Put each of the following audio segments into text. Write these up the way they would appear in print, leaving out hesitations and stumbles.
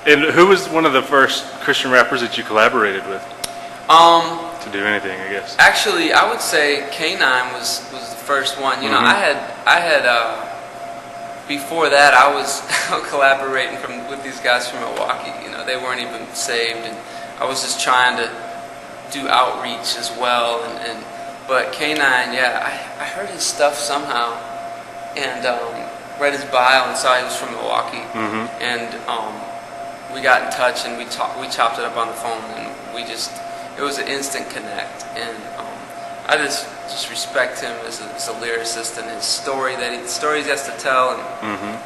And who was one of the first Christian rappers that you collaborated with? To do anything, I guess. Actually, I would say K9 was the first one. You know, I had before that I was collaborating with these guys from Milwaukee. You know, they weren't even saved, and I was just trying to do outreach as well. But K9, yeah, I heard his stuff somehow, and read his bio and saw he was from Milwaukee, and we got in touch and we chopped it up on the phone, and it was an instant connect, and I just respect him as a lyricist and his stories he has to tell, and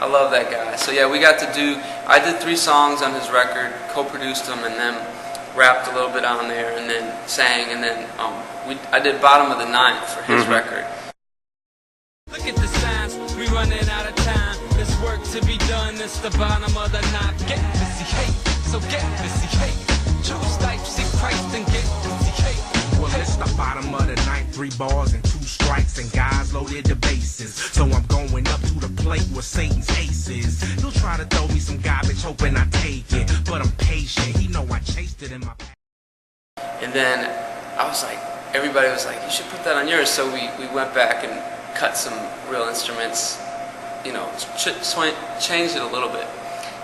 I love that guy. So yeah, I did 3 songs on his record, co-produced them, and then rapped a little bit on there, and then sang, and then I did Bottom of the Ninth for his record. Look at the signs, we running out of time. There's work to be done, it's the bottom of the ninth. Get busy, hey, so get busy, hey. Choose life, see Christ, and get busy, hey. Well, it's the bottom of the ninth, 3 balls and 2 strikes, and guys loaded the bases. So I'm going up to the plate with Satan's aces. He'll try to throw me some garbage, hoping I take it, but I'm patient. He know I chased it in my past. And then everybody was like, you should put that on yours. So we went back and cut some real instruments, you know, changed it a little bit,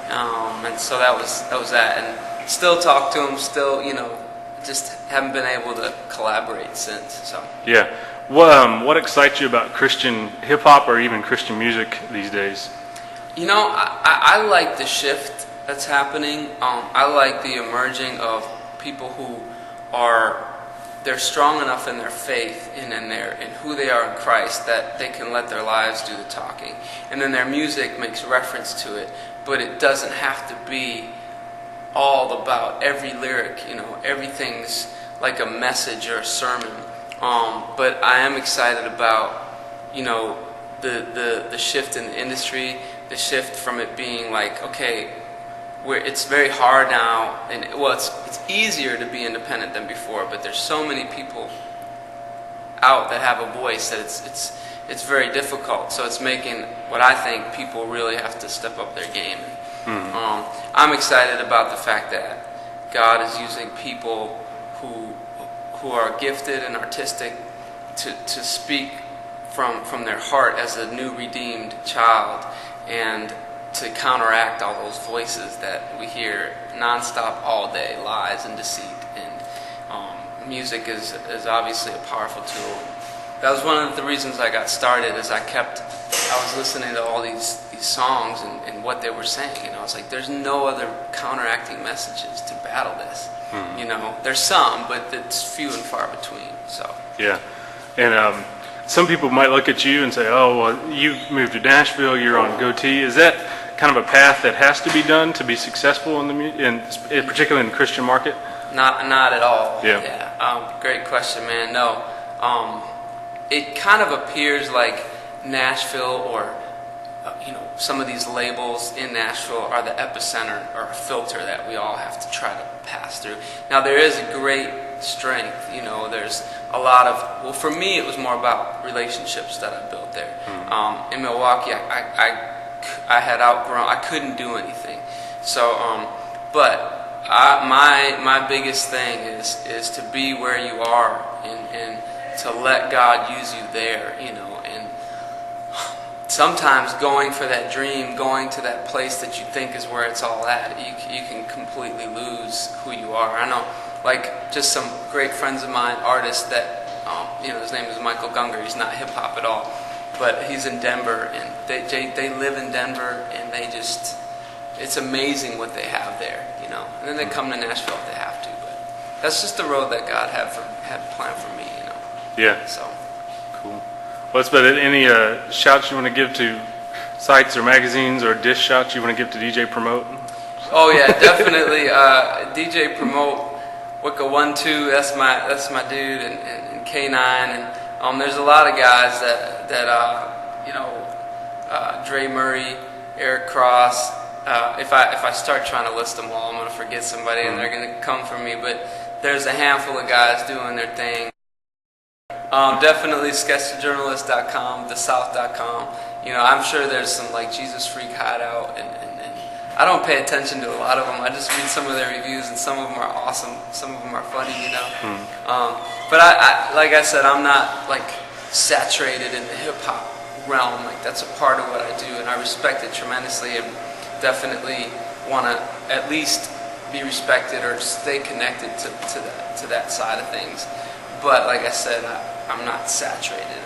and so that was that. And still talk to him, still, you know, just haven't been able to collaborate since. So yeah, what excites you about Christian hip hop or even Christian music these days? You know, I like the shift that's happening. I like the emerging of people who they're strong enough in their faith and in who they are in Christ that they can let their lives do the talking. And then their music makes reference to it, but it doesn't have to be all about every lyric, you know, everything's like a message or a sermon. But I am excited about, you know, the shift in the industry, the shift from it being like, okay, where it's very hard now, and it's easier to be independent than before, but there's so many people out that have a voice that it's very difficult. So it's making what I think people really have to step up their game. I'm excited about the fact that God is using people who are gifted and artistic to speak from their heart as a new redeemed child, and to counteract all those voices that we hear nonstop all day, lies and deceit. And music is obviously a powerful tool. That was one of the reasons I got started, is I was listening to all these songs and what they were saying, and I was like, there's no other counteracting messages to battle this. You know, there's some, but it's few and far between. So yeah, and some people might look at you and say, oh, well, you moved to Nashville, you're on Goatee. Is that kind of a path that has to be done to be successful particularly in the Christian market? Not at all. Yeah. Great question, man. No. It kind of appears like Nashville or you know, some of these labels in Nashville are the epicenter or a filter that we all have to try to pass through. Now, there is a great strength, you know, there's a lot of, well, for me it was more about relationships that I built there. In Milwaukee, I had outgrown, I couldn't do anything. So, but my biggest thing is to be where you are and to let God use you there, you know, and sometimes going for that dream, going to that place that you think is where it's all at, you can completely lose who you are. I know, like, just some great friends of mine, artists that, you know, his name is Michael Gunger. He's not hip-hop at all, but he's in Denver, and they live in Denver, and it's amazing what they have there, you know. And then they come to Nashville if they have to, but that's just the road that God had planned for me, you know. Yeah. So. Cool. Well, it's about any shouts you want to give to sites or magazines, or dish shouts you want to give to DJ Promote? Oh yeah, definitely. DJ Promote, Wicca12, that's my dude, and K9, and there's a lot of guys that you know, Dre Murray, Eric Cross. If I start trying to list them all, I'm gonna forget somebody, and they're gonna come for me. But there's a handful of guys doing their thing. Definitely sketchthejournalist.com, thesouth.com. You know, I'm sure there's some like Jesus Freak Hideout, and I don't pay attention to a lot of them. I just read some of their reviews, and some of them are awesome. Some of them are funny, you know. But I like I said, I'm not like saturated in the hip hop realm. Like that's a part of what I do, and I respect it tremendously, and definitely want to at least be respected or stay connected to that side of things. But like I said, I'm not saturated.